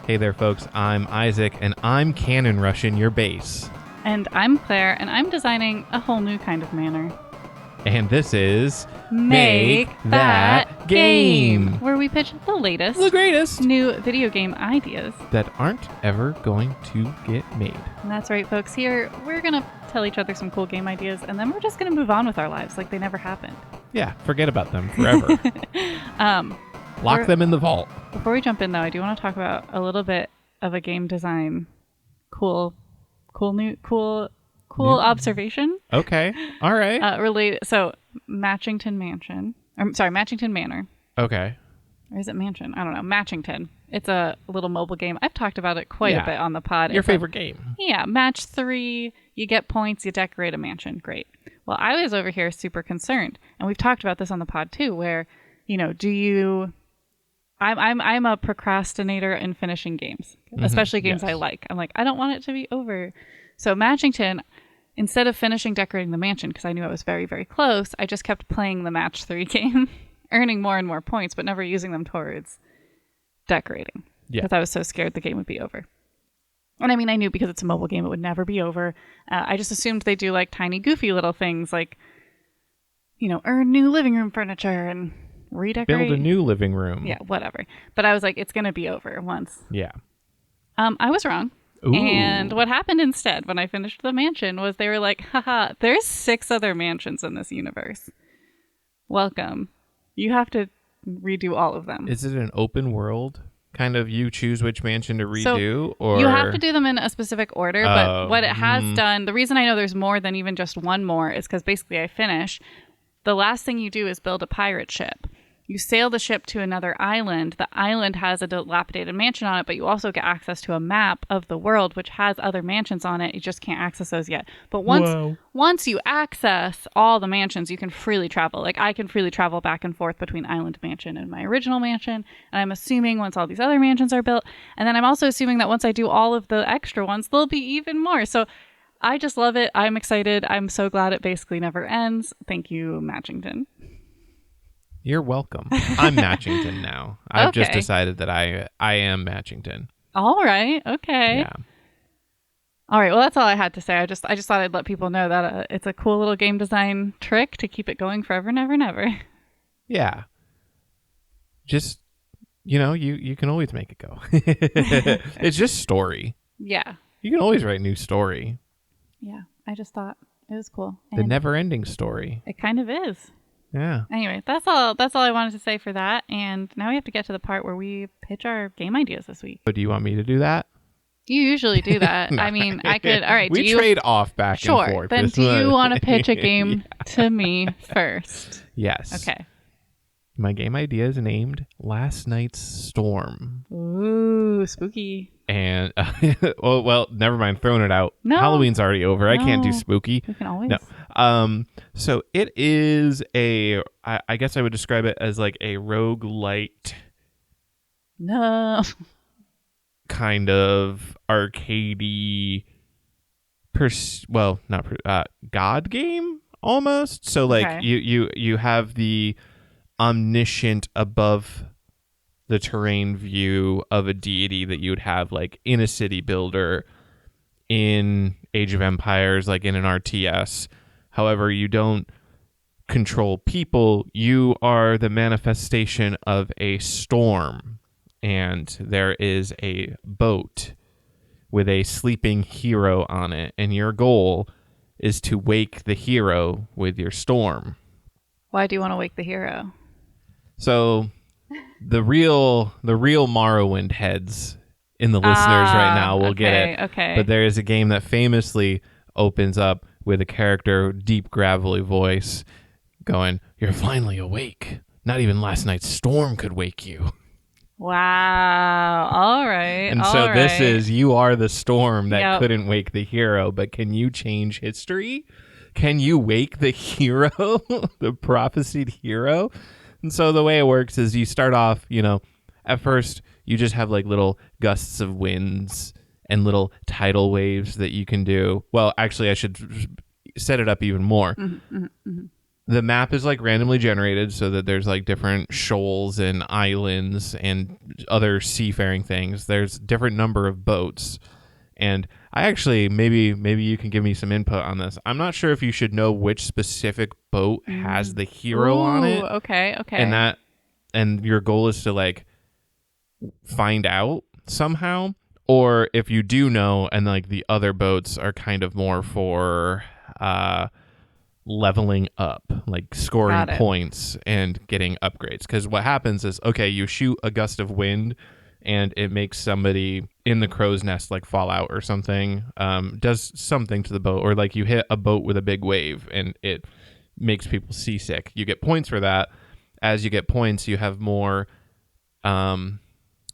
Hey there, folks. I'm Isaac, and I'm cannon rushing your base. And I'm Claire, and I'm designing a whole new kind of manor. And this is Make That Game, where we pitch the latest, the greatest new video game ideas that aren't ever going to get made. And that's right, folks. Here, we're going to tell each other some cool game ideas, and then we're just going to move on with our lives like they never happened. Yeah, forget about them forever. Lock them in the vault. Before we jump in, though, I do want to talk about a little bit of a game design cool observation. Okay. All right. So Matchington Manor. Okay. Or is it Mansion? I don't know. Matchington. It's a little mobile game. I've talked about it quite a bit on the pod. Your favorite game. Yeah. Match 3. You get points. You decorate a mansion. Great. Well, I was over here super concerned. And we've talked about this on the pod too, where, I'm a procrastinator in finishing games, especially games I like. I'm like, I don't want it to be over. So Matchington, instead of finishing decorating the mansion, because I knew I was very, very close, I just kept playing the Match 3 game, earning more and more points, but never using them towards decorating. Yeah. Because I was so scared the game would be over. And I mean, I knew because it's a mobile game, it would never be over. I just assumed they do like tiny, goofy little things like, earn new living room furniture and redecorate. Build a new living room. Yeah, whatever. But I was like, it's going to be over once. Yeah. I was wrong. Ooh. And what happened instead when I finished the mansion was they were like, haha, there's 6 other mansions in this universe. Welcome. You have to redo all of them. Is it an open world? Kind of you choose which mansion to redo? Or you have to do them in a specific order, but what it has done, the reason I know there's more than even just one more is because basically I finish. The last thing you do is build a pirate ship. You sail the ship to another island. The island has a dilapidated mansion on it, but you also get access to a map of the world, which has other mansions on it. You just can't access those yet. But once you access all the mansions, you can freely travel. Like I can freely travel back and forth between Island Mansion and my original mansion. And I'm assuming once all these other mansions are built, and then I'm also assuming that once I do all of the extra ones, there'll be even more. So I just love it. I'm excited. I'm so glad it basically never ends. Thank you, Matchington. You're welcome. I'm Matchington now. I've just Okay. decided that I am Matchington. All right. Okay. Yeah. All right. Well, that's all I had to say. I just thought I'd let people know that it's a cool little game design trick to keep it going forever and ever and ever. Yeah. Just, you can always make it go. It's just story. Yeah. You can always write new story. Yeah. I just thought it was cool. The And never-ending story. it kind of is. Yeah. Anyway, that's all I wanted to say for that. And now we have to get to the part where we pitch our game ideas this week. But do you want me to do that? You usually do that. No. I mean, I could. All right. We trade off back and forth. Sure. Then This do you one- want to pitch a game to me first? Yes. Okay. My game idea is named Last Night's Storm. Ooh, spooky. And, well, never mind. Throwing it out. No. Halloween's already over. I can't do No. spooky. We can always. No. So it is I guess I would describe it as like a roguelite No. kind of arcadey god game almost. So like Okay. you have the omniscient above the terrain view of a deity that you would have like in a city builder in Age of Empires, like in an RTS. However, you don't control people. You are the manifestation of a storm. And there is a boat with a sleeping hero on it. And your goal is to wake the hero with your storm. Why do you want to wake the hero? So the real Morrowind heads in the listeners right now will get it. Okay. But there is a game that famously opens up with a character, deep gravelly voice going, "You're finally awake. Not even last night's storm could wake you." Wow. All right. And all so this right. is, you are the storm that Yep. couldn't wake the hero, but can you change history? Can you wake the hero, the prophesied hero? And so the way it works is you start off, at first you just have like little gusts of winds and little tidal waves that you can do. Well, actually, I should set it up even more. the map is like randomly generated so that there's like different shoals and islands and other seafaring things. There's different number of boats. And I actually, maybe you can give me some input on this. I'm not sure if you should know which specific boat has the hero on it. Okay. And your goal is to like find out somehow, or if you do know and like the other boats are kind of more for leveling up, like scoring points and getting upgrades. Because what happens is, okay, you shoot a gust of wind and it makes somebody in the crow's nest like fall out or something, does something to the boat, or like you hit a boat with a big wave and it makes people seasick. You get points for that. As you get points, you have more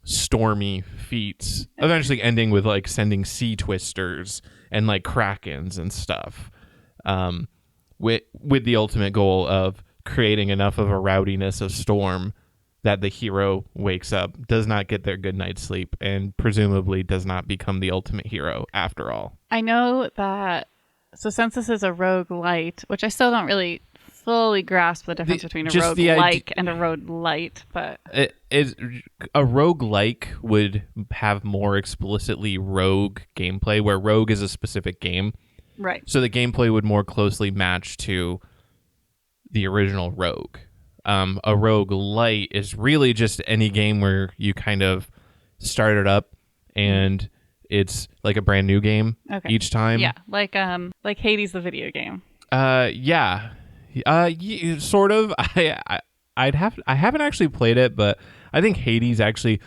stormy feats, eventually ending with like sending sea twisters and like krakens and stuff, with the ultimate goal of creating enough of a rowdiness of storm that the hero wakes up, does not get their good night's sleep, and presumably does not become the ultimate hero after all. I know that, so since this is a roguelite, which I still don't really fully grasp the difference between a roguelike and a roguelite, but a roguelike would have more explicitly rogue gameplay, where rogue is a specific game. Right. So the gameplay would more closely match to the original Rogue. A roguelite is really just any game where you kind of start it up and it's like a brand new game each time. Yeah, like Hades the video game. Yeah. Sort of. I haven't actually played it, but I think Hades actually.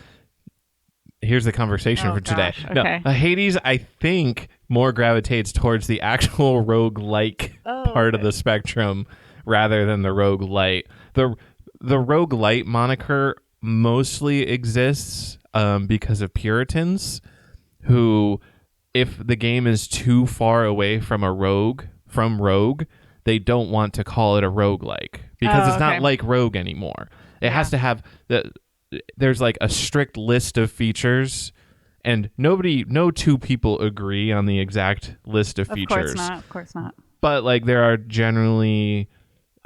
Here's the conversation for today. Okay. No, Hades, I think, more gravitates towards the actual roguelike part of the spectrum rather than the roguelite. The roguelite moniker mostly exists because of Puritans who, if the game is too far away from Rogue, they don't want to call it a roguelike because it's not like Rogue anymore. It has to have there's like a strict list of features, and no two people agree on the exact list of features. Of course not. But like there are generally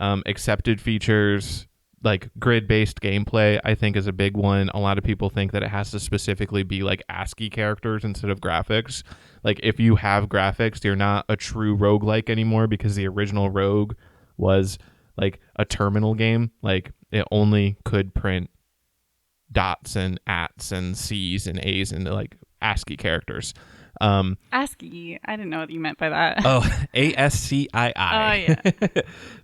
accepted features, like grid-based gameplay, I think is a big one. A lot of people think that it has to specifically be like ASCII characters instead of graphics. Like if you have graphics, you're not a true roguelike anymore, because the original Rogue was like a terminal game. Like it only could print dots and ats and C's and A's and like ASCII characters. ASCII, I didn't know what you meant by that. Oh, ASCII. Oh yeah.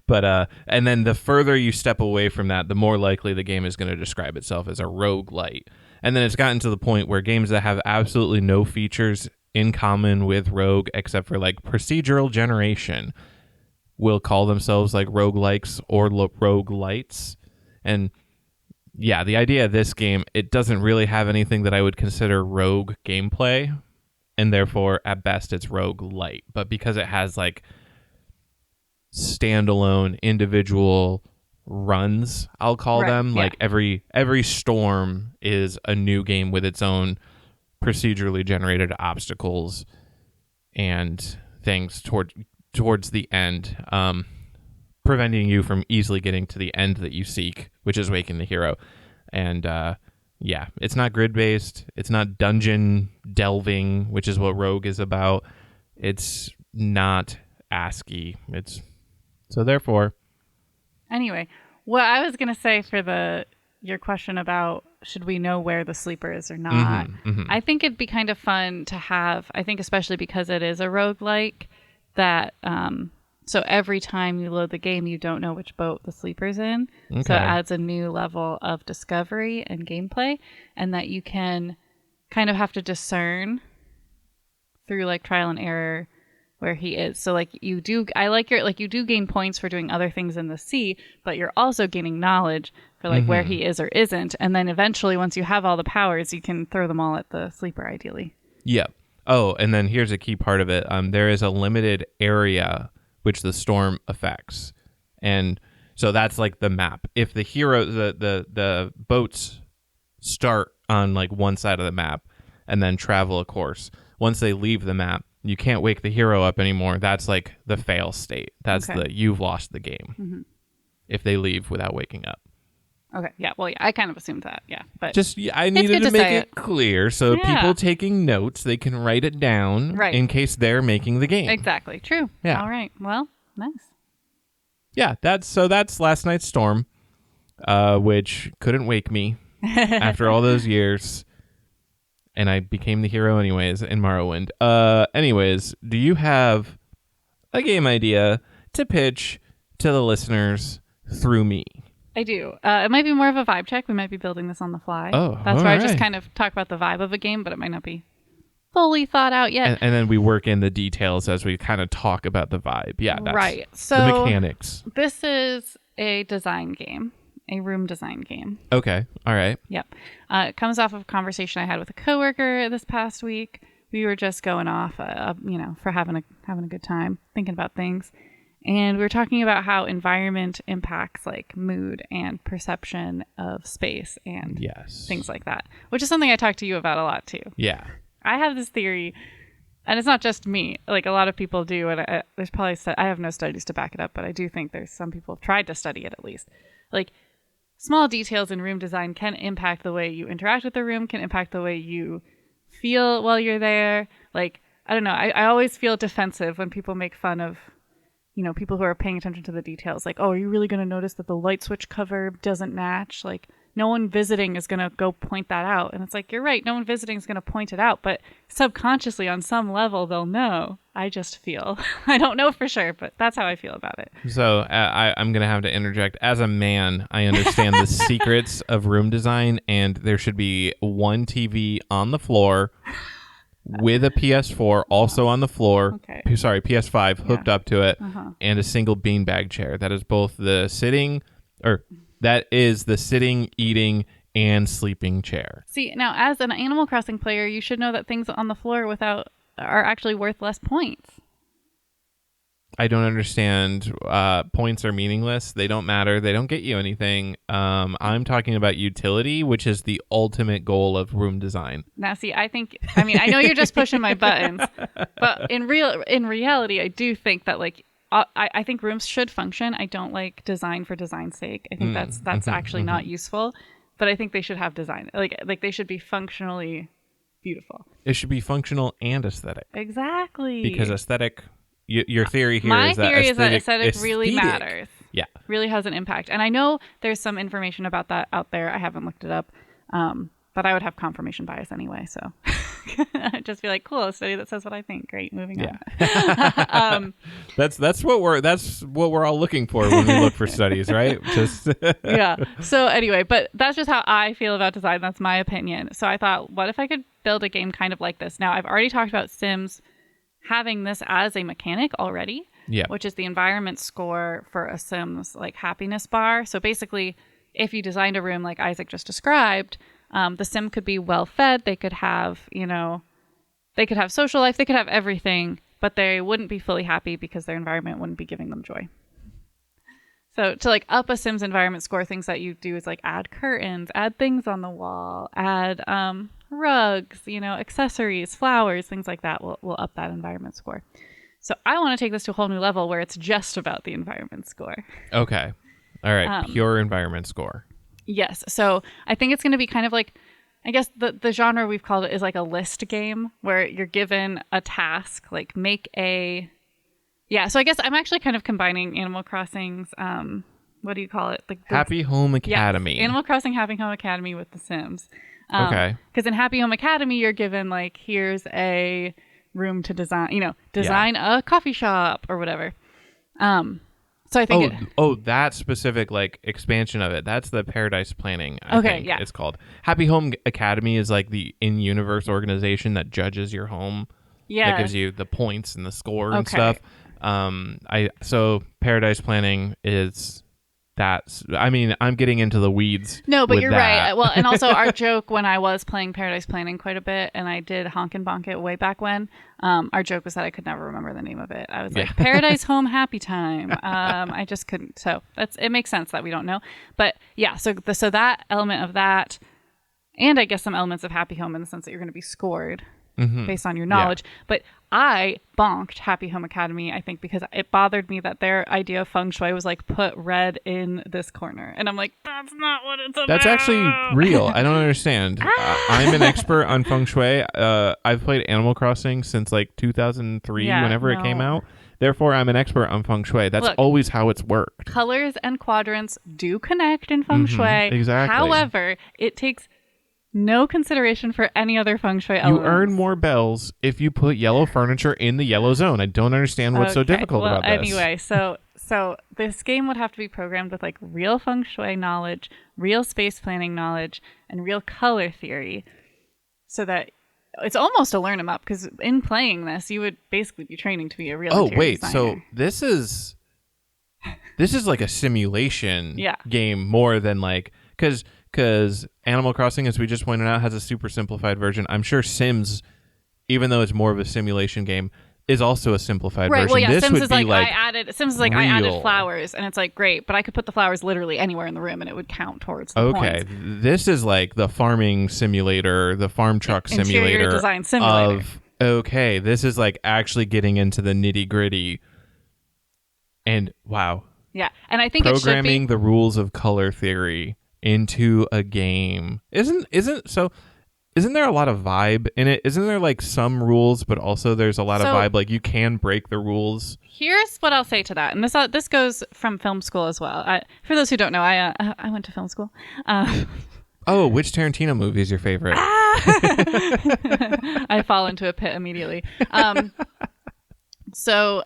But and then the further you step away from that, the more likely the game is going to describe itself as a roguelite. And then it's gotten to the point where games that have absolutely no features in common with Rogue, except for like procedural generation, will call themselves like roguelikes or roguelites. And yeah, the idea of this game, it doesn't really have anything that I would consider rogue gameplay, and therefore at best it's roguelite. But because it has like standalone individual runs, I'll call them, like every storm is a new game with its own procedurally generated obstacles and things towards the end, preventing you from easily getting to the end that you seek, which is waking the hero. And yeah, it's not grid-based. It's not dungeon delving, which is what Rogue is about. It's not ASCII. So therefore... Anyway, what I was going to say for your question about should we know where the sleeper is or not, I think it'd be kind of fun to have, I think especially because it is a roguelike, that... so every time you load the game, you don't know which boat the sleeper's in. Okay. So it adds a new level of discovery and gameplay, and that you can kind of have to discern through like trial and error where he is. So like you do gain points for doing other things in the sea, but you're also gaining knowledge for like where he is or isn't. And then eventually, once you have all the powers, you can throw them all at the sleeper, ideally. Yeah. Oh, and then here's a key part of it. There is a limited area which the storm affects, and so that's like the map. If the hero, the boats start on like one side of the map and then travel a course, once they leave the map, you can't wake the hero up anymore. That's like the fail state. That's you've lost the game. if they leave without waking up. Okay. Yeah. Well, yeah, I kind of assumed that. Yeah. But I needed to make it clear so Yeah. people taking notes, they can write it down Right. in case they're making the game. Exactly. True. Yeah. All right. Well, nice. Yeah. That's last night's storm, which couldn't wake me after all those years. And I became the hero anyways in Morrowind. Anyways, do you have a game idea to pitch to the listeners through me? I do. It might be more of a vibe check. We might be building this on the fly. Oh, that's where I just right. kind of talk about the vibe of a game, but it might not be fully thought out yet. And then we work in the details as we kind of talk about the vibe. Yeah, that's right. So the mechanics. This is a design game, a room design game. Okay. All right. Yep. It comes off of a conversation I had with a coworker this past week. We were just going off, for having a good time, thinking about things. And we were talking about how environment impacts like mood and perception of space and things like that, which is something I talk to you about a lot too. Yeah. I have this theory, and it's not just me. Like a lot of people do, and there's probably I have no studies to back it up, but I do think there's some people have tried to study it at least. Like small details in room design can impact the way you interact with the room, can impact the way you feel while you're there. Like I don't know. I always feel defensive when people make fun of people who are paying attention to the details, like, oh, are you really going to notice that the light switch cover doesn't match? Like, no one visiting is going to go point that out. And it's like, you're right. No one visiting is going to point it out. But subconsciously, on some level, they'll know. I just feel. I don't know for sure, but that's how I feel about it. So I'm going to have to interject. As a man, I understand the secrets of room design, and there should be one TV on the floor with a PS4 also on the floor. Okay. Sorry, PS5 hooked up to it, and a single beanbag chair. That is both the sitting, eating, and sleeping chair. See, now as an Animal Crossing player, you should know that things on the floor are actually worth less points. I don't understand. Points are meaningless. They don't matter. They don't get you anything. I'm talking about utility, which is the ultimate goal of room design. Now, see, I know you're just pushing my buttons, but in reality, I do think that I think rooms should function. I don't like design for design's sake. I think that's actually not useful, but I think they should have design. Like they should be functionally beautiful. It should be functional and aesthetic. Exactly. Because aesthetic. Your theory here My is that theory is that aesthetic really matters. Yeah. Really has an impact. And I know there's some information about that out there. I haven't looked it up. But I would have confirmation bias anyway. So I'd just be like, cool, a study that says what I think. Great. Moving on. That's what we're all looking for when we look for studies, right? Just yeah. So anyway, but that's just how I feel about design. That's my opinion. So I thought, what if I could build a game kind of like this? Now, I've already talked about Sims having this as a mechanic already, which is the environment score for a Sims like happiness bar. So basically, if you designed a room like Isaac just described, the Sim could be well fed. They could have, they could have social life. They could have everything, but they wouldn't be fully happy because their environment wouldn't be giving them joy. So to up a Sims environment score, things that you do is add curtains, add things on the wall, add rugs, accessories, flowers, things like that will up that environment score. So I want to take this to a whole new level where it's just about the environment score. Okay. All right. Pure environment score. Yes. So I think it's going to be kind of I guess the genre we've called it is a list game where you're given a task, make a... Yeah, so I guess I'm actually kind of combining Animal Crossing's, what do you call it? Happy Home Academy. Yeah, Animal Crossing Happy Home Academy with The Sims. Okay. Because in Happy Home Academy, you're given, here's a room to design a coffee shop or whatever. So I think... that specific, expansion of it. That's the Paradise Planning, I think it's called. Happy Home Academy is, the in-universe organization that judges your home. Yeah. That gives you the points and the score and stuff. So Paradise Planning is that. I mean, I'm getting into the weeds. No, but you're that. right. Well, and also our joke when I was playing Paradise Planning quite a bit, and I did Honk and Bonk it way back when. Our joke was that I could never remember the name of it. I was like, Paradise Home Happy Time. I just couldn't. So it makes sense that we don't know. But yeah, so that element of that, and I guess some elements of Happy Home in the sense that you're going to be scored. based on your knowledge. But I bonked Happy Home Academy, I think, because it bothered me that their idea of feng shui was like, put red in this corner. And I'm like, that's not what it's about. That's actually real. I don't understand. I'm an expert on feng shui. I've played Animal Crossing since like 2003, whenever it came out. Therefore, I'm an expert on feng shui. That's always how it's worked. Colors and quadrants do connect in feng shui. Exactly. However, it takes no consideration for any other feng shui elements. You earn more bells if you put yellow furniture in the yellow zone. I don't understand what's so difficult about this. Anyway, so this game would have to be programmed with like real feng shui knowledge, real space planning knowledge, and real color theory, so that it's almost a learn 'em up, because in playing this, you would basically be training to be a real interior designer. So this is like a simulation game more than like, because Animal Crossing, as we just pointed out, has a super simplified version. I'm sure Sims, even though it's more of a simulation game, is also a simplified version. Well, yeah, this Sims would is be like, like I added flowers, and it's like, great, but I could put the flowers literally anywhere in the room, and it would count towards the points. This is like the farming simulator, the farm truck simulator. Interior design simulator. This is like actually getting into the nitty gritty. And wow. Yeah, and I think programming the rules of color theory into a game isn't there a lot of vibe in it? Isn't there like some rules, but also there's a lot of vibe, like you can break the rules? Here's what I'll say to that, and this goes from film school as well. For those who don't know, I went to film school. Which Tarantino movie is your favorite? I fall into a pit immediately. So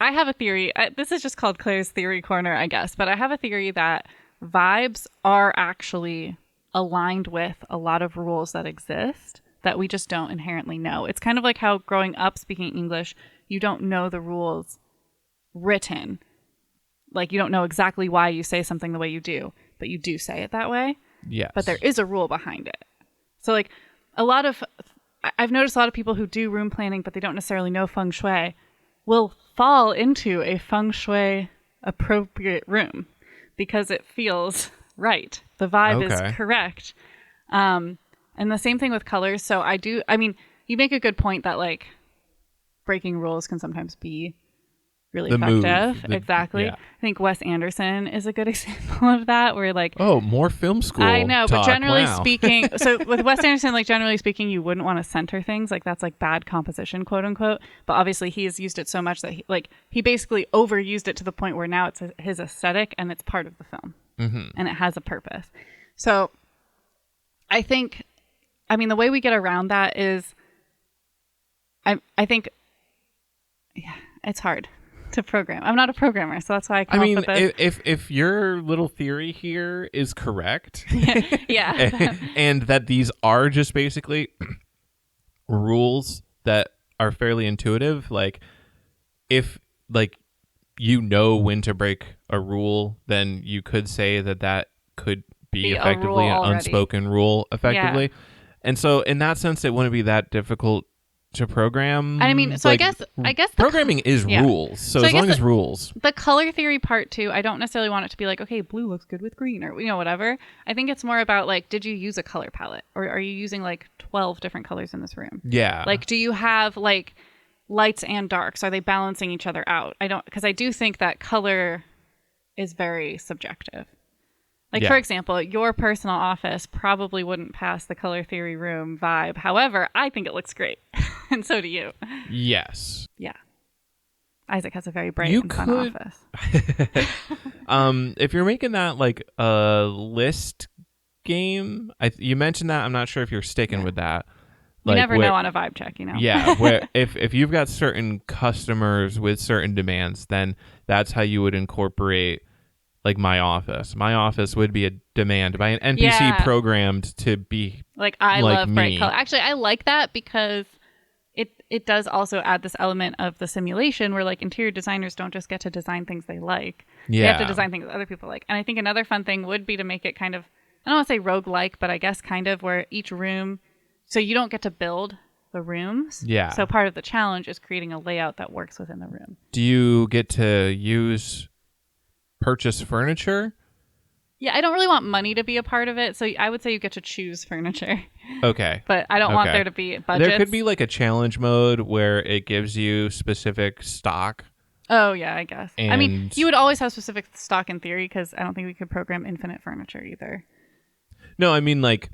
I have a theory. This is just called Claire's Theory Corner, I guess, but I have a theory that vibes are actually aligned with a lot of rules that exist that we just don't inherently know. It's kind of like how growing up speaking English, you don't know the rules written. Like you don't know exactly why you say something the way you do, but you do say it that way. Yes. But there is a rule behind it. So like I've noticed a lot of people who do room planning, but they don't necessarily know feng shui, will fall into a feng shui appropriate room because it feels right. The vibe is correct. And the same thing with colors. So you make a good point that like breaking rules can sometimes be really effective. Exactly. Yeah. I think Wes Anderson is a good example of that, where like, more film school. I know, but generally speaking, so with Wes Anderson, like generally speaking, you wouldn't want to center things. Like that's like bad composition, quote unquote. But obviously he has used it so much that he basically overused it to the point where now it's his aesthetic and it's part of the film. And it has a purpose. So I think, the way we get around that is, I think, it's hard to program. I'm not a programmer, so that's why I come up with this. If your little theory here is correct, yeah, and that these are just basically rules that are fairly intuitive, like if like you know when to break a rule, then you could say that could be effectively an unspoken rule, effectively. Yeah. And so in that sense, it wouldn't be that difficult to program. So I guess programming is rules. So as long as rules. The color theory part too, I don't necessarily want it to be like, okay, blue looks good with green or whatever. I think it's more about like, did you use a color palette, or are you using like 12 different colors in this room? Yeah. Like, do you have like lights and darks? Are they balancing each other out? Because I do think that color is very subjective. Like, for example, your personal office probably wouldn't pass the color theory room vibe. However, I think it looks great. And so do you. Yes. Yeah. Isaac has a very bright and fun office. If you're making that like a list game, you mentioned that. I'm not sure if you're sticking with that. You never know on a vibe check, Yeah, where if you've got certain customers with certain demands, then that's how you would incorporate like my office. My office would be a demand by an NPC programmed to be like I love bright color. Actually, I like that because it does also add this element of the simulation where like interior designers don't just get to design things they like. Yeah. They have to design things that other people like. And I think another fun thing would be to make it kind of, I don't want to say roguelike, but I guess kind of where each room, so you don't get to build the rooms. Yeah. So part of the challenge is creating a layout that works within the room. Do you get to purchase furniture? Yeah, I don't really want money to be a part of it, so I would say you get to choose furniture. Okay. But I don't want there to be budgets. There could be like a challenge mode where it gives you specific stock. Oh, yeah, I guess. I mean, you would always have specific stock in theory, because I don't think we could program infinite furniture either. No, I mean, like,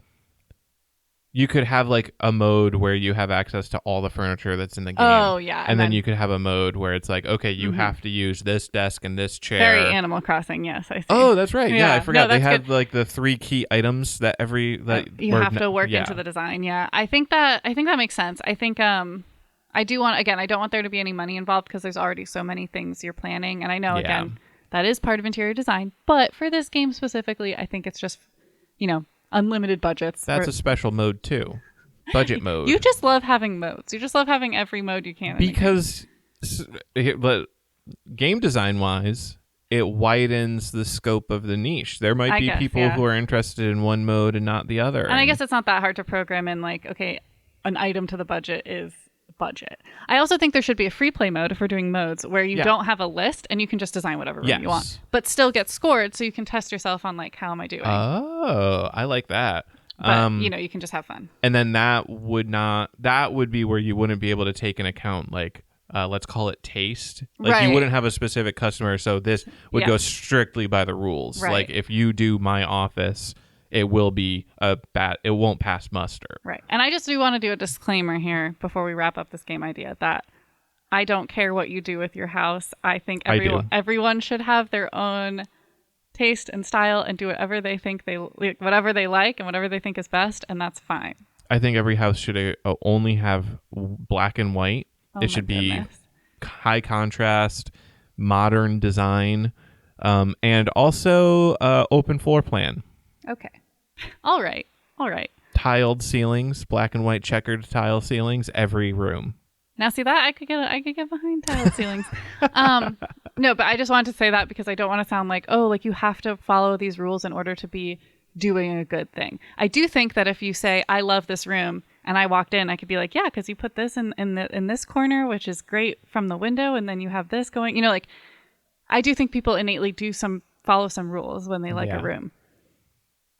you could have like a mode where you have access to all the furniture that's in the game. Oh, yeah. And then you could have a mode where it's like, okay, you have to use this desk and this chair. Very Animal Crossing, yes, I see. Oh, that's right. Yeah, I forgot. No, they have like the 3 key items that you have to work into the design. Yeah, I think that makes sense. I think I do want, again, I don't want there to be any money involved, because there's already so many things you're planning, and I know again that is part of interior design, but for this game specifically, I think it's just, unlimited budgets. That's a special mode too. Budget mode. You just love having modes. You just love having every mode you can. Because, but game design wise, it widens the scope of the niche. There might be people who are interested in one mode and not the other. And I guess it's not that hard to program in, like, okay, an item to the budget is budget. I also think there should be a free play mode if we're doing modes where you don't have a list and you can just design whatever room you want, but still get scored, so you can test yourself on, like, how am I doing? Oh, I like that. But you can just have fun. And then that would be where you wouldn't be able to take into account, like, let's call it taste. Like, you wouldn't have a specific customer, so this would go strictly by the rules. Like, if you do my office, it will be it won't pass muster. Right. And I just do want to do a disclaimer here before we wrap up this game idea, that I don't care what you do with your house. I think everyone should have their own taste and style and do whatever they think whatever they like and whatever they think is best, and that's fine. I think every house should only have black and white. It should be high contrast, modern design, and also open floor plan. Okay. All right. Tiled ceilings, black and white checkered tile ceilings, every room. Now, see that I could get behind tiled ceilings. No, but I just wanted to say that because I don't want to sound like, oh, like you have to follow these rules in order to be doing a good thing. I do think that if you say, I love this room, and I walked in, I could be like, yeah, because you put this in this corner, which is great from the window, and then you have this going. Like, I do think people innately follow some rules when they like a room.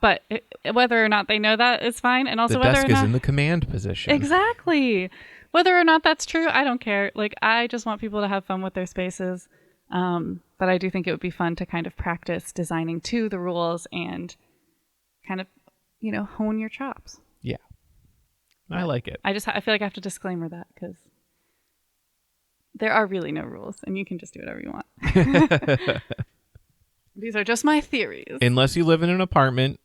But whether or not they know that is fine, and also whether or not the desk is in the command position. Exactly. Whether or not that's true, I don't care. Like, I just want people to have fun with their spaces. But I do think it would be fun to kind of practice designing to the rules and kind of, hone your chops. Yeah. I like it. I feel like I have to disclaimer that because there are really no rules and you can just do whatever you want. These are just my theories. Unless you live in an apartment.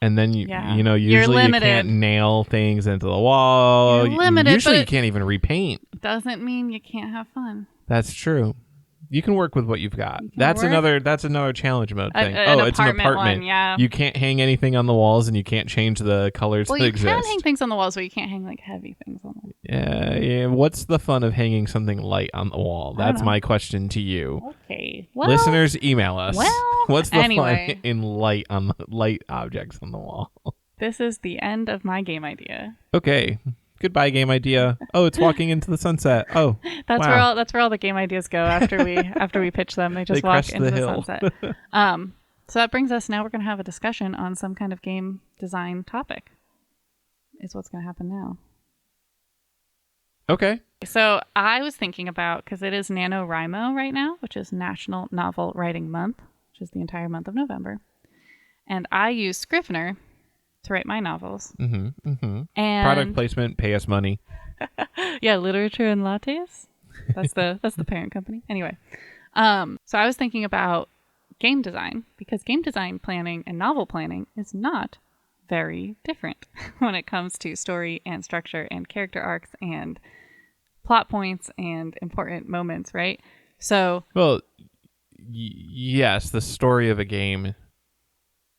And then usually you can't nail things into the wall. You're limited. Usually you can't even repaint. Doesn't mean you can't have fun. That's true. You can work with what you've got. That's another challenge mode thing. It's an apartment. Yeah. You can't hang anything on the walls, and you can't change the colors that exist. Well, you can hang things on the walls, but you can't hang like heavy things on the wall. Yeah. What's the fun of hanging something light on the wall? That's my question to you. Okay. Well, listeners, email us. Well, what's the fun in light objects on the wall? This is the end of my game idea. Okay. Goodbye, game idea. Oh, it's walking into the sunset. Oh, that's where all the game ideas go after we pitch them. They just walk into the sunset. So that brings us now. We're going to have a discussion on some kind of game design topic. Is what's going to happen now. Okay. So I was thinking about, because it is NaNoWriMo right now, which is National Novel Writing Month, which is the entire month of November, and I use Scrivener to write my novels. And product placement, pay us money. Yeah, literature and lattes. That's the parent company. Anyway, so I was thinking about game design, because game design planning and novel planning is not very different when it comes to story and structure and character arcs and plot points and important moments, right? So, well, yes, the story of a game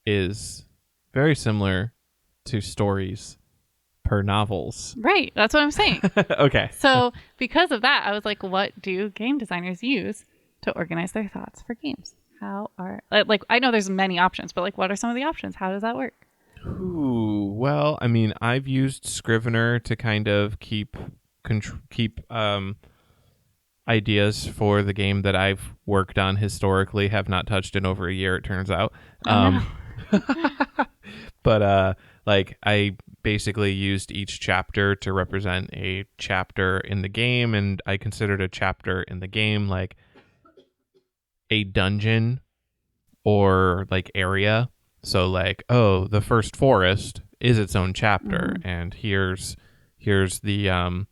is very similar to stories per novels. Right. That's what I'm saying. Okay. So because of that, I was like, what do game designers use to organize their thoughts for games? How are, like, I know there's many options, but like, what are some of the options? How does that work? Ooh, well, I mean, I've used Scrivener to kind of keep ideas for the game that I've worked on historically have not touched in over a year, it turns out. No. But like I basically used each chapter to represent a chapter in the game, and I considered a chapter in the game like a dungeon or like area. So like, oh, the first forest is its own chapter, and here's the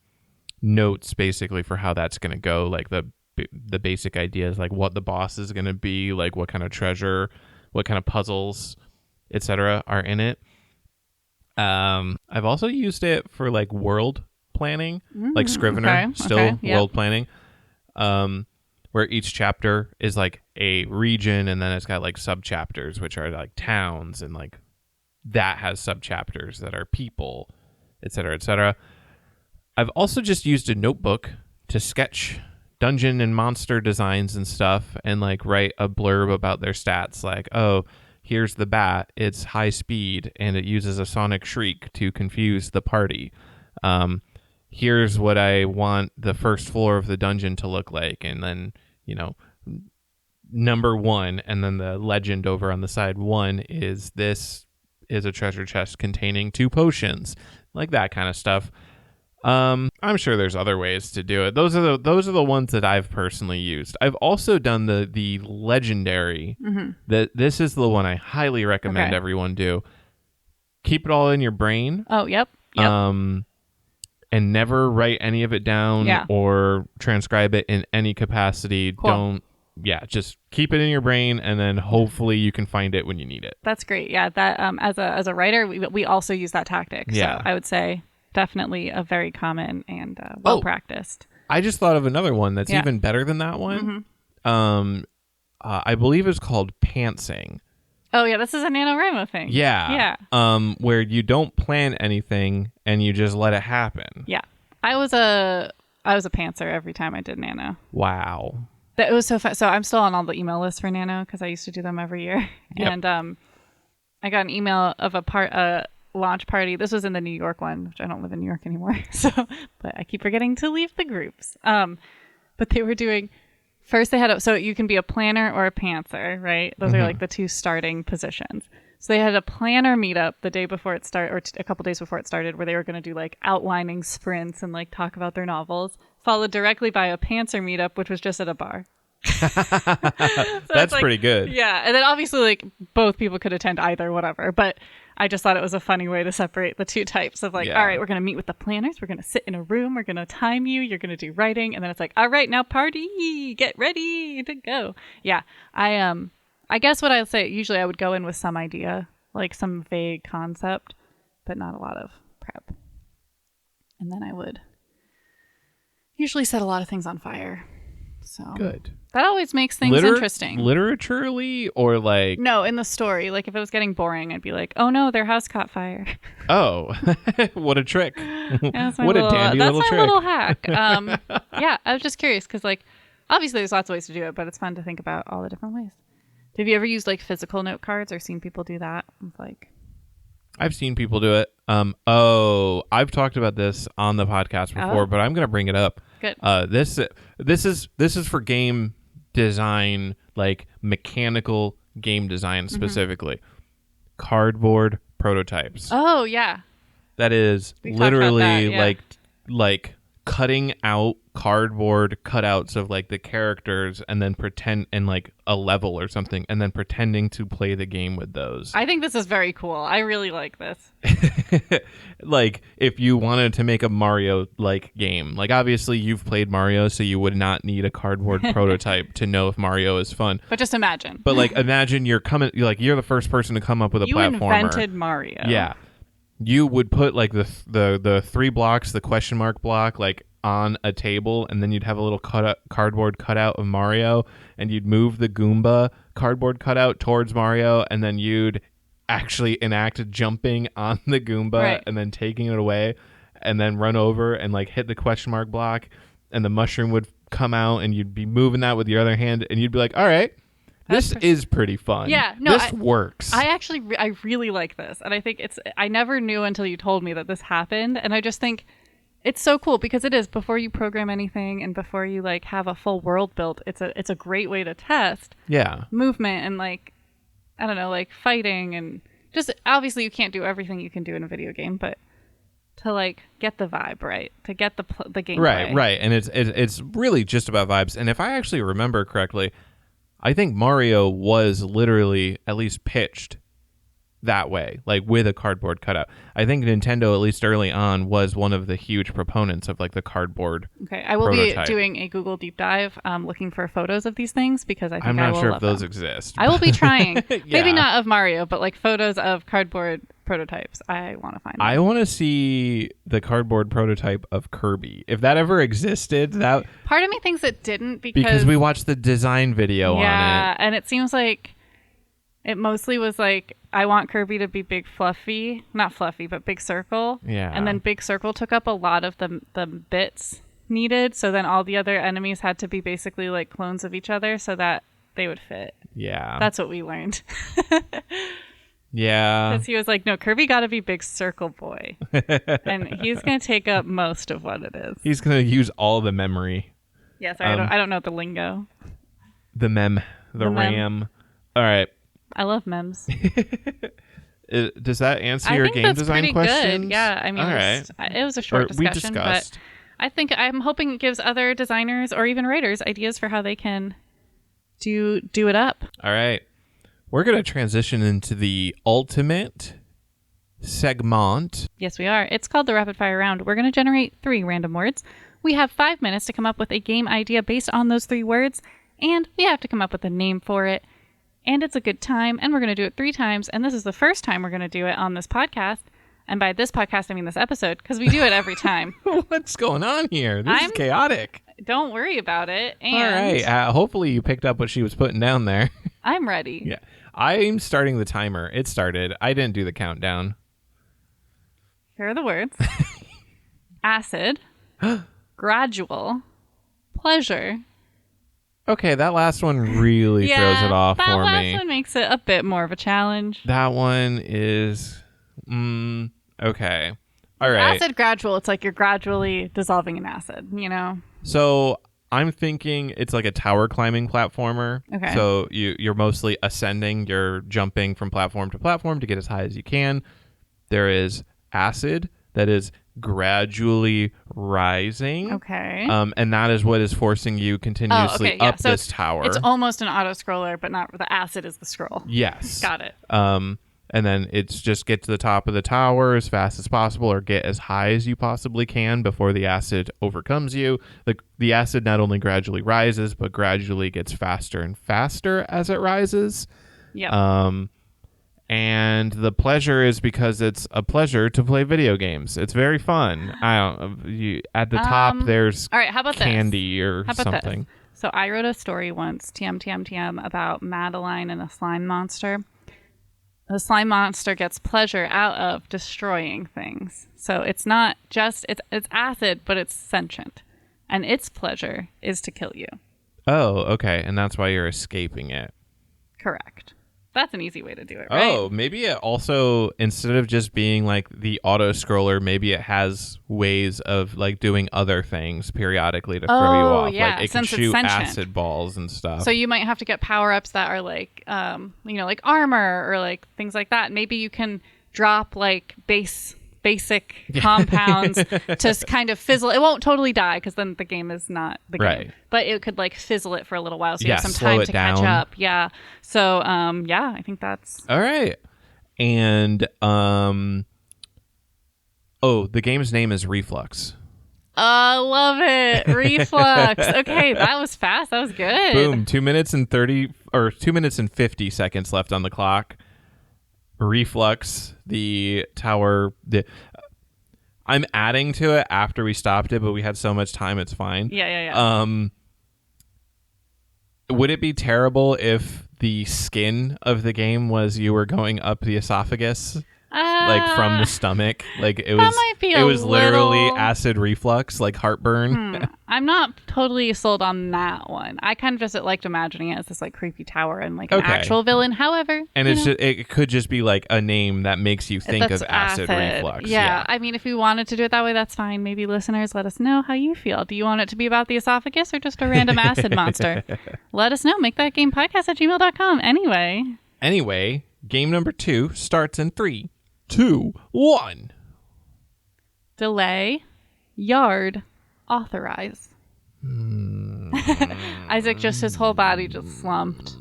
notes basically for how that's going to go, like the basic ideas, like what the boss is going to be, like what kind of treasure, what kind of puzzles, etc. are in it. I've also used it for like world planning, like Scrivener, world planning, where each chapter is like a region, and then it's got like sub chapters, which are like towns, and like that has sub chapters that are people, etc., etc. I've also just used a notebook to sketch dungeon and monster designs and stuff, and like write a blurb about their stats, like, oh, here's the bat, it's high speed and it uses a sonic shriek to confuse the party. Here's what I want the first floor of the dungeon to look like, and then, you know, number 1, and then the legend over on the side, 1 is this is a treasure chest containing 2 potions, like that kind of stuff. I'm sure there's other ways to do it. Those are the ones that I've personally used. I've also done the legendary. This is the one I highly recommend everyone do. Keep it all in your brain. Oh, yep. And never write any of it down or transcribe it in any capacity. Cool. Just keep it in your brain, and then hopefully you can find it when you need it. That's great. Yeah, that as a writer, we also use that tactic. Yeah. So I would say definitely a very common and well practiced. I just thought of another one that's even better than that one. I believe it's called pantsing. Oh yeah, this is a NaNoWriMo thing. Yeah. Where you don't plan anything and you just let it happen. Yeah. I was a pantser every time I did Nano. Wow. That was so fun. So I'm still on all the email lists for Nano because I used to do them every year. Yep. And I got an email of a launch party. This was in the New York one, which I don't live in New York anymore. But I keep forgetting to leave the groups. But they were doing, first they had, so you can be a planner or a pantser, right? Those are like the 2 starting positions. So they had a planner meetup the day before it started, or a couple days before it started, where they were going to do like outlining sprints and like talk about their novels, followed directly by a pantser meetup, which was just at a bar. That's like, pretty good. Yeah. And then obviously like both people could attend either, whatever. But I just thought it was a funny way to separate the 2 types of like, all right, we're going to meet with the planners. We're going to sit in a room. We're going to time you. You're going to do writing. And then it's like, all right, now party, get ready to go. Yeah. I guess what I'd say, usually I would go in with some idea, like some vague concept, but not a lot of prep. And then I would usually set a lot of things on fire. So good. That always makes things interesting. Literaturally or like... No, in the story. Like if it was getting boring, I'd be like, oh no, their house caught fire. Oh, what a trick. Yeah, what a dandy little trick. That's my little hack. Yeah, I was just curious because like, obviously there's lots of ways to do it, but it's fun to think about all the different ways. Have you ever used like physical note cards or seen people do that? Like, I've seen people do it. I've talked about this on the podcast before, but I'm going to bring it up. Good. This is for game design, like mechanical game design specifically. Cardboard prototypes. Oh yeah. That is literally like cutting out cardboard cutouts of like the characters and then pretend in like a level or something and then pretending to play the game with those. I think this is very cool. I really like this. Like if you wanted to make a Mario like game, like obviously you've played Mario, so you would not need a cardboard prototype to know if Mario is fun. But just imagine. But like imagine you're the first person to come up with a platformer. You invented Mario. Yeah. You would put like the 3 blocks, the question mark block, like on a table, and then you'd have a little cardboard cutout of Mario, and you'd move the Goomba cardboard cutout towards Mario, and then you'd actually enact jumping on the Goomba and then taking it away, and then run over and like hit the question mark block, and the mushroom would come out, and you'd be moving that with your other hand, and you'd be like, all right. This is pretty fun. Yeah, no, this works. I really like this, and I think I never knew until you told me that this happened, and I just think It's so cool because it is before you program anything and before you like have a full world built. It's a great way to test movement and like, I don't know, like fighting and just obviously you can't do everything you can do in a video game, but to like get the vibe right, to get the gameplay. Right. And it's really just about vibes. And if I actually remember correctly, I think Mario was literally at least pitched that way, like with a cardboard cutout. I think Nintendo, at least early on, was one of the huge proponents of like the cardboard. Okay, I will prototype. Be doing a Google deep dive, looking for photos of these things because I think I'm not sure if those them. exist. I will be trying. Maybe not of Mario, but like photos of cardboard prototypes. I want to find them. I want to see the cardboard prototype of Kirby. If that ever existed, that part of me thinks it didn't because we watched the design video on it. Yeah, and it seems like it mostly was like, I want Kirby to be big fluffy, not fluffy, but big circle. Yeah. And then big circle took up a lot of the bits needed. So then all the other enemies had to be basically like clones of each other so that they would fit. Yeah. That's what we learned. Yeah. Because he was like, no, Kirby got to be big circle boy. And he's going to take up most of what it is. He's going to use all the memory. Yeah, sorry, I don't know the lingo. The RAM. All right. I love memes. Does that answer your game design questions? Good. Yeah, I mean, it was a short discussion, but I'm hoping it gives other designers or even writers ideas for how they can do it up. All right, we're gonna transition into the ultimate segment. Yes, we are. It's called the rapid fire round. We're gonna generate 3 random words. We have 5 minutes to come up with a game idea based on those 3 words, and we have to come up with a name for it. And it's a good time, and we're going to do it 3 times, and this is the first time we're going to do it on this podcast. And by this podcast, I mean this episode, because we do it every time. What's going on here? This is chaotic. Don't worry about it. And all right. Hopefully you picked up what she was putting down there. I'm ready. Yeah. I'm starting the timer. It started. I didn't do the countdown. Here are the words. Acid. Gradual. Pleasure. Okay, that last one really throws it off for me. That last one makes it a bit more of a challenge. That one is... okay. All right. Acid gradual, it's like you're gradually dissolving in acid, you know? So I'm thinking it's like a tower climbing platformer. Okay. So you're mostly ascending. You're jumping from platform to platform to get as high as you can. There is acid that is gradually rising. Okay. And that is what is forcing you continuously up so this tower. It's almost an auto scroller, but not the acid is the scroll. Yes. Got it. And then it's just get to the top of the tower as fast as possible or get as high as you possibly can before the acid overcomes you. The acid not only gradually rises, but gradually gets faster and faster as it rises. Yeah. And the pleasure is because it's a pleasure to play video games. It's very fun. At the top there's all right, how about candy this? Or how about something. This? So I wrote a story once, TM, about Madeline and a slime monster. The slime monster gets pleasure out of destroying things. So it's not just it's acid, but it's sentient. And its pleasure is to kill you. Oh, okay. And that's why you're escaping it. Correct. That's an easy way to do it, right? Oh, maybe it also, instead of just being like the auto scroller, maybe it has ways of like doing other things periodically to throw you off. Yeah. Like it can shoot acid balls and stuff. So you might have to get power-ups that are like, like armor or like things like that. Maybe you can drop like basic compounds to kind of fizzle. It won't totally die because then the game is not the game. But it could like fizzle it for a little while so you have some time to catch up. Yeah. So I think that's all right. And the game's name is Reflux. Love it. Reflux. Okay, that was fast. That was good. Boom. 2 minutes and 50 seconds left on the clock. Reflux, the tower. I'm adding to it after we stopped it, but we had so much time, it's fine. Yeah. Would it be terrible if the skin of the game was you were going up the esophagus? like from the stomach. Like it was literally acid reflux, like heartburn. I'm not totally sold on that one. I kind of just liked imagining it as this like creepy tower and like an actual villain. However, and it could just be like a name that makes you think of acid reflux. Yeah. I mean, if we wanted to do it that way, that's fine. Maybe listeners, let us know how you feel. Do you want it to be about the esophagus or just a random acid monster? Let us know. Make that game podcast@gmail.com. Anyway, game number 2 starts in 3, 2, 1. Delay, yard, authorize. Isaac, just his whole body just slumped.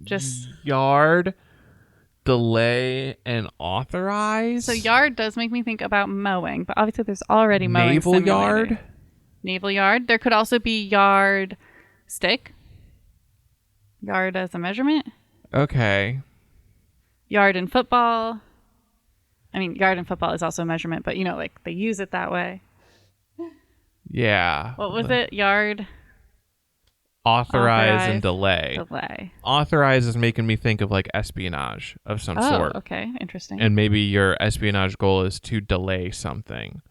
Just yard, delay, and authorize. So yard does make me think about mowing, but obviously there's already mowing. Naval yard. Naval yard. There could also be yard stick. Yard as a measurement. Okay. Yard in football. I mean, yard in football is also a measurement, but like they use it that way. Yeah. What was it? Yard. Authorize and delay. Delay. Authorize is making me think of like espionage of some sort. Okay. Interesting. And maybe your espionage goal is to delay something.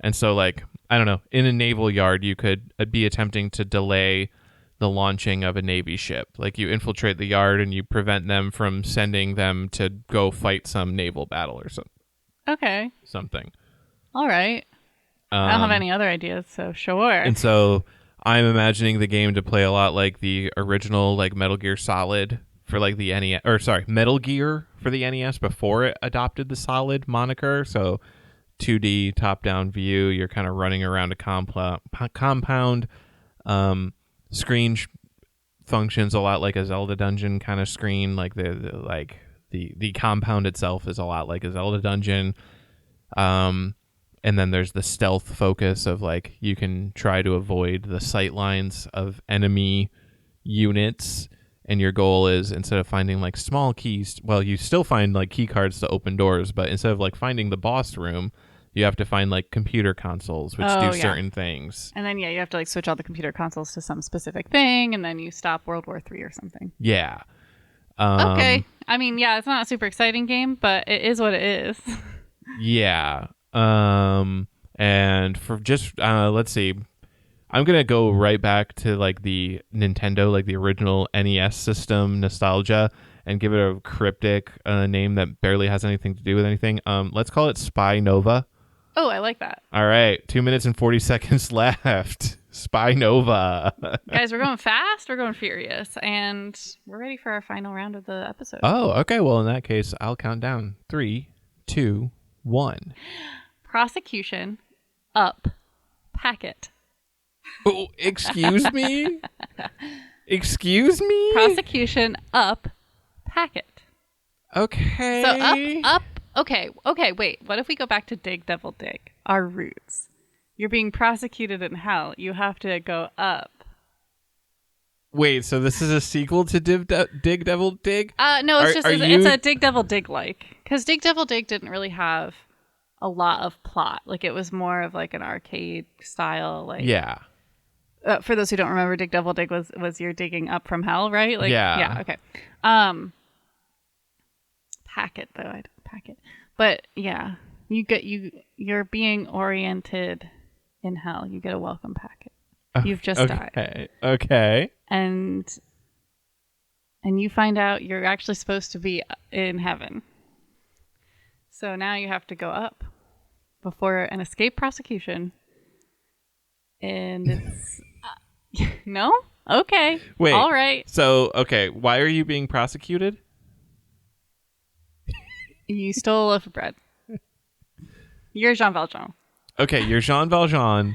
And so like, I don't know, in a naval yard, you could be attempting to delay the launching of a Navy ship. Like you infiltrate the yard and you prevent them from sending them to go fight some naval battle or something. Okay. Something. All right. I don't have any other ideas, so sure. And so I'm imagining the game to play a lot like the original like Metal Gear Solid for like the NES, or sorry, Metal Gear for the NES before it adopted the Solid moniker. So 2D top-down view, you're kind of running around a compound. Screen functions a lot like a Zelda dungeon kind of screen. Like the compound itself is a lot like a Zelda dungeon. And then there's the stealth focus of like you can try to avoid the sight lines of enemy units, and your goal is, instead of finding like small keys, well, you still find like key cards to open doors, but instead of like finding the boss room, you have to find like computer consoles which do certain things. And then you have to like switch all the computer consoles to some specific thing, and then you stop World War III or something. Yeah. Okay. I mean, yeah, it's not a super exciting game, but it is what it is. Yeah. And for just let's see, I'm gonna go right back to like the Nintendo, like the original NES system nostalgia, and give it a cryptic name that barely has anything to do with anything. Let's call it Spy Nova. Oh, I like that. All right, 2 minutes and 40 seconds left. Spy Nova. Guys, we're going fast, we're going furious, and we're ready for our final round of the episode. Oh, okay. Well, in that case, I'll count down. 3, 2, 1. Prosecution, up, packet. Oh, excuse me? Excuse me? Prosecution, up, packet. Okay. So up. Okay, wait. What if we go back to Dig Devil Dig, our roots? You're being prosecuted in hell. You have to go up. Wait, so this is a sequel to Dig Devil Dig? No, it's it's a Dig Devil Dig like. Because Dig Devil Dig didn't really have a lot of plot. Like, it was more of like an arcade style. Like, yeah. For those who don't remember, Dig Devil Dig was you're digging up from hell, right? Like, yeah. Okay. Packet though, I don't packet. But yeah, you're being oriented in hell. You get a welcome packet. You've just died. Okay. And you find out you're actually supposed to be in heaven. So now you have to go up before an escape prosecution. And it's no? Okay. Wait. All right. So, okay, why are you being prosecuted? You stole a loaf of bread. You're Jean Valjean. Okay, you're Jean Valjean.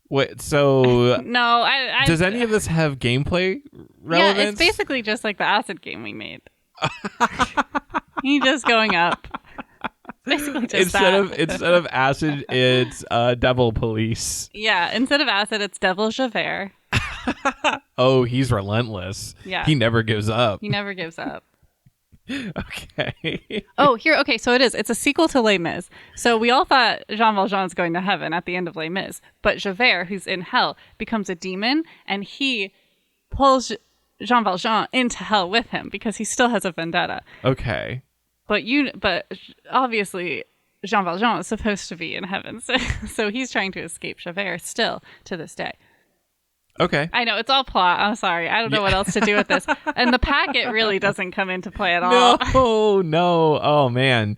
Wait, so no, I does any of this have gameplay relevance? Yeah, it's basically just like the acid game we made. You just going up. Basically just instead of acid, it's devil police. Yeah, instead of acid, it's Devil Javert. Oh, he's relentless. Yeah, he never gives up. He never gives up. Okay. Oh, here. Okay, so it's a sequel to Les Mis. So we all thought Jean Valjean's going to heaven at the end of Les Mis, but Javert, who's in hell, becomes a demon, and he pulls Jean Valjean into hell with him because he still has a vendetta. Okay. But obviously Jean Valjean is supposed to be in heaven, so he's trying to escape Javert still to this day. Okay. I know, it's all plot. I'm sorry. I don't know what else to do with this. And the packet really doesn't come into play at all. No. Oh, man.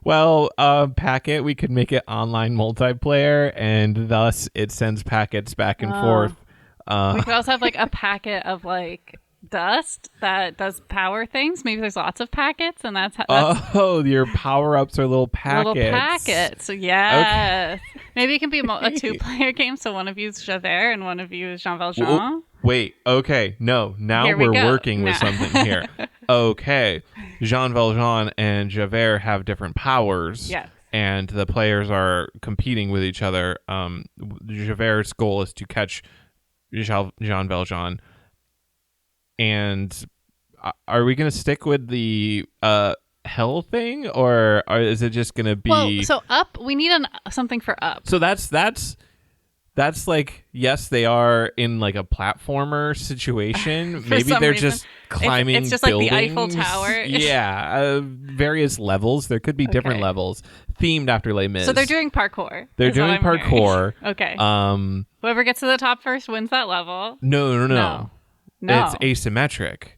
Well, packet, we could make it online multiplayer, and thus it sends packets back and forth. We could also have like a packet of like dust that does power things. Maybe there's lots of packets, and that's your power-ups are little packets. Little packets. Yes. Okay. Maybe it can be a 2-player game, so one of you is Javert and one of you is Jean Valjean. Wait, okay. No, now we're working with something here. Okay. Jean Valjean and Javert have different powers. Yes. And the players are competing with each other. Javert's goal is to catch Jean Valjean. And are we going to stick with the hell thing, or is it just going to be... Well, so up, we need something for up. So that's like, yes, they are in like a platformer situation. Maybe they're just climbing It's just buildings. Like the Eiffel Tower. Yeah, various levels. There could be different levels themed after Les Mis. So they're doing parkour. They're doing parkour. Okay. Whoever gets to the top first wins that level. No. It's asymmetric.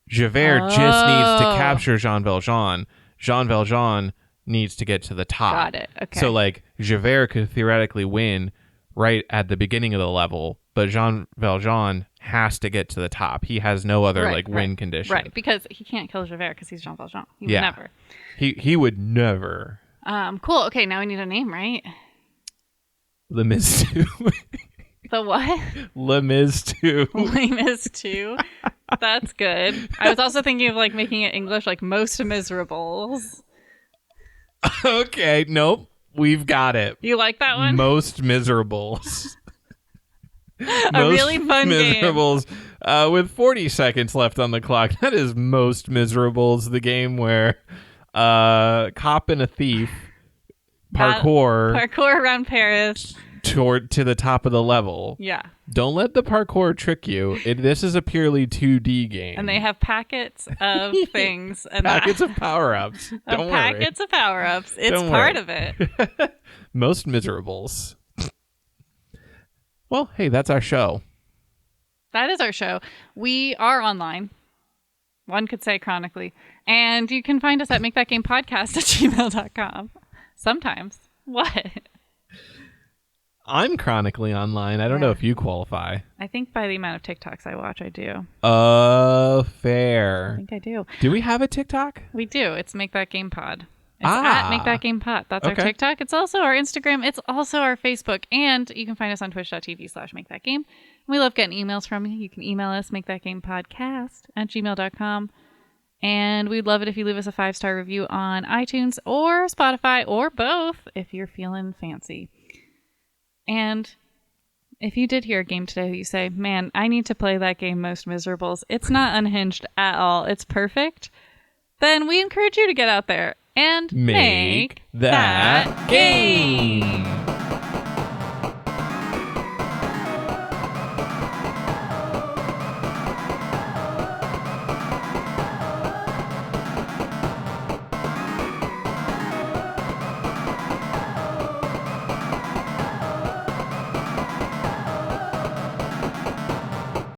Javert just needs to capture Jean Valjean. Jean Valjean needs to get to the top. Got it. Okay. So like Javert could theoretically win right at the beginning of the level, but Jean Valjean has to get to the top. He has no other win condition. Right, because he can't kill Javert because he's Jean Valjean. He would never. He would never. Cool. Okay, now we need a name, right? Les Mis 2. The what? Les Mis 2. Les Mis 2. That's good. I was also thinking of like making it English, like Most Miserables. Okay, nope. We've got it. You like that one? Most Miserables. Really fun Miserables. Game. With 40 seconds left on the clock, that is Most Miserables, the game where cop and a thief parkour around Paris to the top of the level. Yeah. Don't let the parkour trick you. This is a purely 2D game. And they have packets of things. And packets of power-ups. Don't worry. Packets of power-ups. It's part of it. Most Miserables. Well, hey, that's our show. That is our show. We are online. One could say chronically. And you can find us at makethatgamepodcast@gmail.com. Sometimes. What? I'm chronically online. I don't know if you qualify. I think by the amount of TikToks I watch, I do. Fair. I think I do. Do we have a TikTok? We do. It's Make That Game Pod. It's at Make That Game Pod. That's our TikTok. It's also our Instagram. It's also our Facebook. And you can find us on twitch.tv/MakeThatGame. We love getting emails from you. You can email us, makethatgamepodcast@gmail.com. And we'd love it if you leave us a 5-star review on iTunes or Spotify or both if you're feeling fancy. And if you did hear a game today that you say, man, I need to play that game Most Miserables. It's not unhinged at all. It's perfect. Then we encourage you to get out there and make that game.